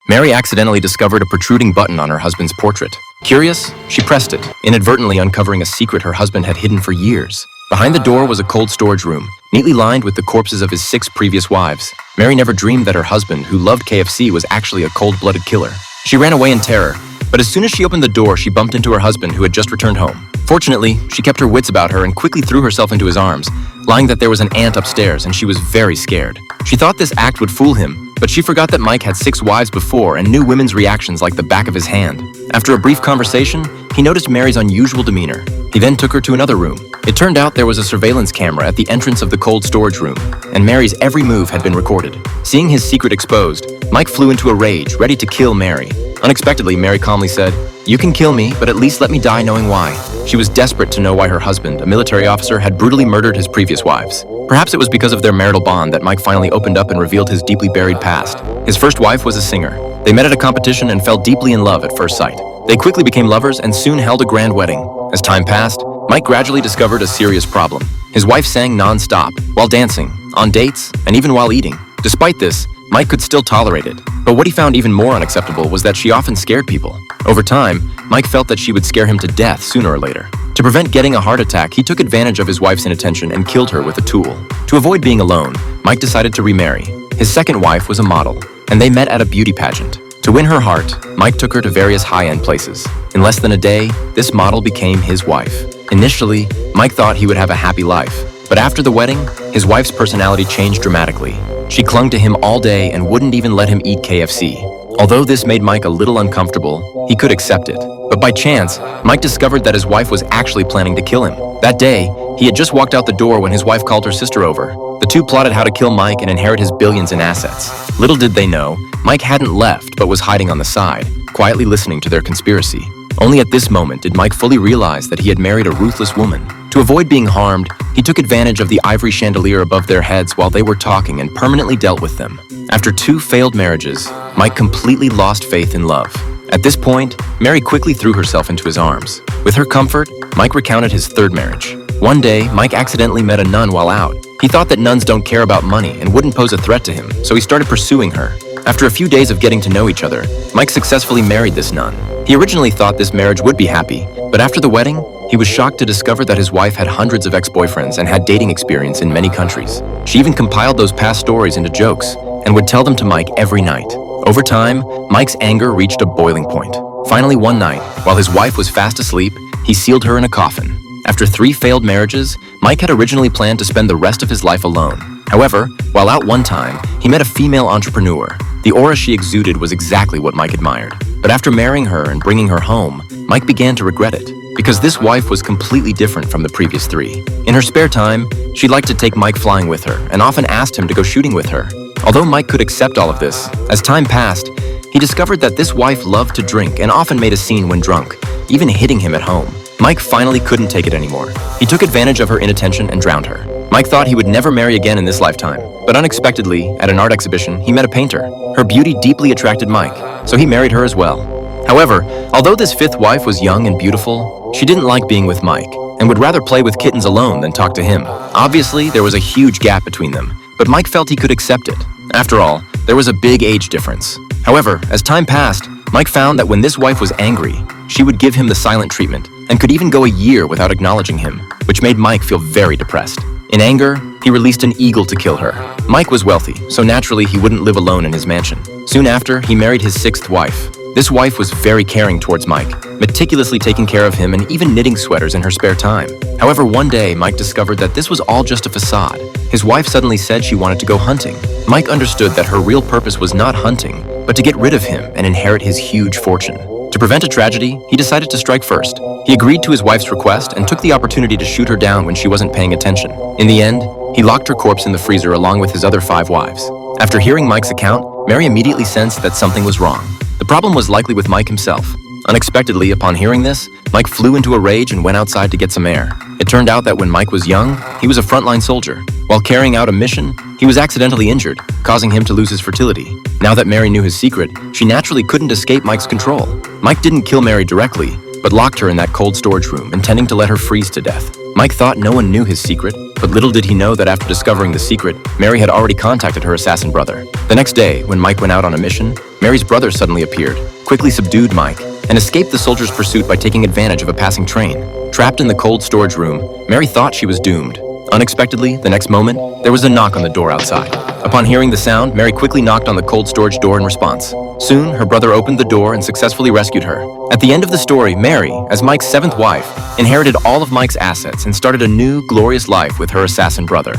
Mary accidentally discovered a protruding button on her husband's portrait. Curious, she pressed it, inadvertently uncovering a secret her husband had hidden for years. Behind the door was a cold storage room, neatly lined with the corpses of his 6 previous wives. Mary never dreamed that her husband, who loved KFC, was actually a cold-blooded killer. She ran away in terror, but as soon as she opened the door, she bumped into her husband, who had just returned home. Fortunately, she kept her wits about her and quickly threw herself into his arms, lying that there was an ant upstairs, and she was very scared. She thought this act would fool him, but she forgot that Mike had 6 wives before and knew women's reactions like the back of his hand. After a brief conversation, he noticed Mary's unusual demeanor. He then took her to another room. It turned out there was a surveillance camera at the entrance of the cold storage room, and Mary's every move had been recorded. Seeing his secret exposed, Mike flew into a rage, ready to kill Mary. Unexpectedly, Mary calmly said, "You can kill me, but at least let me die knowing why." She was desperate to know why her husband, a military officer, had brutally murdered his previous wives. Perhaps it was because of their marital bond that Mike finally opened up and revealed his deeply buried past. His first wife was a singer. They met at a competition and fell deeply in love at first sight. They quickly became lovers and soon held a grand wedding. As time passed, Mike gradually discovered a serious problem. His wife sang non-stop, while dancing, on dates, and even while eating. Despite this, Mike could still tolerate it. But what he found even more unacceptable was that she often scared people. Over time, Mike felt that she would scare him to death sooner or later. To prevent getting a heart attack, he took advantage of his wife's inattention and killed her with a tool. To avoid being alone, Mike decided to remarry. His second wife was a model, and they met at a beauty pageant. To win her heart, Mike took her to various high-end places. In less than a day, this model became his wife. Initially, Mike thought he would have a happy life, but after the wedding, his wife's personality changed dramatically. She clung to him all day and wouldn't even let him eat KFC. Although this made Mike a little uncomfortable, he could accept it. But by chance, Mike discovered that his wife was actually planning to kill him. That day, he had just walked out the door when his wife called her sister over. The two plotted how to kill Mike and inherit his billions in assets. Little did they know, Mike hadn't left but was hiding on the side, quietly listening to their conspiracy. Only at this moment did Mike fully realize that he had married a ruthless woman. To avoid being harmed, he took advantage of the ivory chandelier above their heads while they were talking and permanently dealt with them. After 2 failed marriages, Mike completely lost faith in love. At this point, Mary quickly threw herself into his arms. With her comfort, Mike recounted his 3rd marriage. One day, Mike accidentally met a nun while out. He thought that nuns don't care about money and wouldn't pose a threat to him, so he started pursuing her. After a few days of getting to know each other, Mike successfully married this nun. He originally thought this marriage would be happy, but after the wedding, he was shocked to discover that his wife had hundreds of ex-boyfriends and had dating experience in many countries. She even compiled those past stories into jokes and would tell them to Mike every night. Over time, Mike's anger reached a boiling point. Finally, one night, while his wife was fast asleep, he sealed her in a coffin. After 3 failed marriages, Mike had originally planned to spend the rest of his life alone. However, while out one time, he met a female entrepreneur. The aura she exuded was exactly what Mike admired. But after marrying her and bringing her home, Mike began to regret it, because this wife was completely different from the previous 3. In her spare time, she liked to take Mike flying with her and often asked him to go shooting with her. Although Mike could accept all of this, as time passed, he discovered that this wife loved to drink and often made a scene when drunk, even hitting him at home. Mike finally couldn't take it anymore. He took advantage of her inattention and drowned her. Mike thought he would never marry again in this lifetime, but unexpectedly, at an art exhibition, he met a painter. Her beauty deeply attracted Mike, so he married her as well. However, although this 5th wife was young and beautiful, she didn't like being with Mike and would rather play with kittens alone than talk to him. Obviously, there was a huge gap between them, but Mike felt he could accept it. After all, there was a big age difference. However, as time passed, Mike found that when this wife was angry, she would give him the silent treatment and could even go a year without acknowledging him, which made Mike feel very depressed. In anger, he released an eagle to kill her. Mike was wealthy, so naturally he wouldn't live alone in his mansion. Soon after, he married his 6th wife. This wife was very caring towards Mike, meticulously taking care of him and even knitting sweaters in her spare time. However, one day, Mike discovered that this was all just a facade. His wife suddenly said she wanted to go hunting. Mike understood that her real purpose was not hunting, but to get rid of him and inherit his huge fortune. To prevent a tragedy, he decided to strike first. He agreed to his wife's request and took the opportunity to shoot her down when she wasn't paying attention. In the end, he locked her corpse in the freezer along with his other 5 wives. After hearing Mike's account, Mary immediately sensed that something was wrong. The problem was likely with Mike himself. Unexpectedly, upon hearing this, Mike flew into a rage and went outside to get some air. It turned out that when Mike was young, he was a frontline soldier. While carrying out a mission, he was accidentally injured, causing him to lose his fertility. Now that Mary knew his secret, she naturally couldn't escape Mike's control. Mike didn't kill Mary directly, but locked her in that cold storage room, intending to let her freeze to death. Mike thought no one knew his secret, but little did he know that after discovering the secret, Mary had already contacted her assassin brother. The next day, when Mike went out on a mission, Mary's brother suddenly appeared, quickly subdued Mike, and escaped the soldiers' pursuit by taking advantage of a passing train. Trapped in the cold storage room, Mary thought she was doomed. Unexpectedly, the next moment, there was a knock on the door outside. Upon hearing the sound, Mary quickly knocked on the cold storage door in response. Soon, her brother opened the door and successfully rescued her. At the end of the story, Mary, as Mike's seventh wife, inherited all of Mike's assets and started a new, glorious life with her assassin brother.